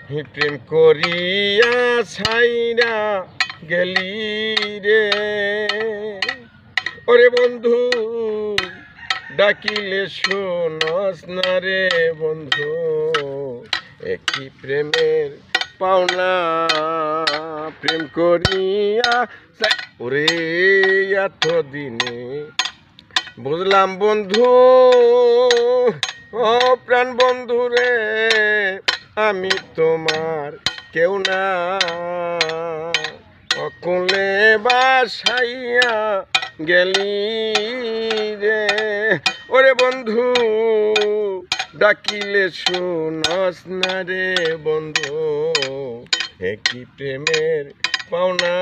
প্রেম করিয়া ছাইরা গেলি রে। ওরে বন্ধু ডাকিলে শোনস না রে বন্ধু, একই প্রেমের পাওনা প্রেম করিয়া। ওরে এত দিনে বুঝলাম বন্ধু, ও প্রাণ বন্ধু রে, আমি তোমার কেউ না। অকুলে বাসাইয়া গেলি রে। ওরে বন্ধু ডাকিলে শুনস না রে বন্ধু, একই প্রেমের পাওনা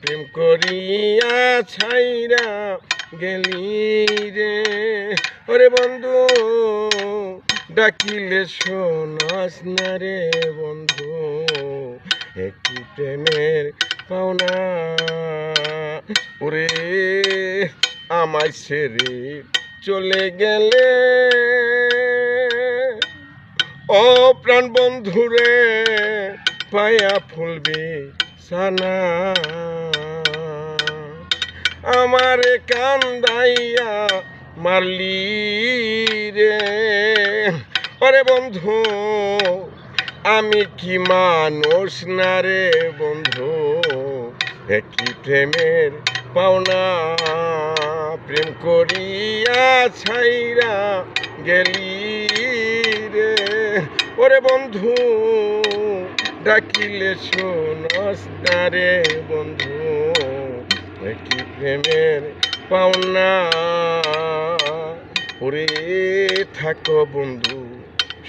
প্রেম করিয়া ছাইরা গেলি রে। ওরে বন্ধু ডাকিলে শোনস না রে বন্ধু, একই প্রেমের পাওনা। ওরে আমায় ছেড়ে চলে গেলে ও প্রাণ বন্ধু রে, পায়া ফুলবে সানা। আমারে কান্দাইয়া মারলি রে। ওরে বন্ধু আমি কি মানুষ না রে বন্ধু, একই প্রেমের পাওনা প্রেম করিয়া ছাইরা গেলি রে। ওরে বন্ধু ডাকিলে শোনস না রে বন্ধু, একই প্রেমের পাওনা। ওরে থাকো বন্ধু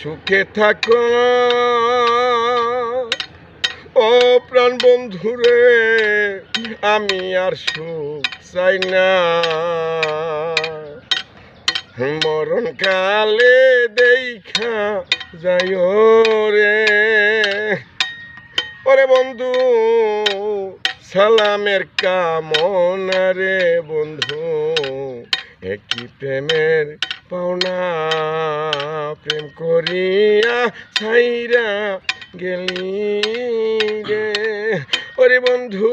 সুখে থাকো, ও প্রাণ বন্ধু রে, আমি আর সুখ চাই না। মরণ কালে দেখা যাইও রে। ওরে বন্ধু সালামের কামনা রে বন্ধু, একই প্রেমের পাওনা প্রেম করিয়া ছাইরা গেলি রে। ওরে বন্ধু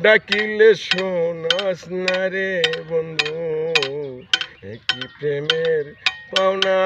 ডাকিলে শোনস না রে বন্ধু, একই প্রেমের পাওনা।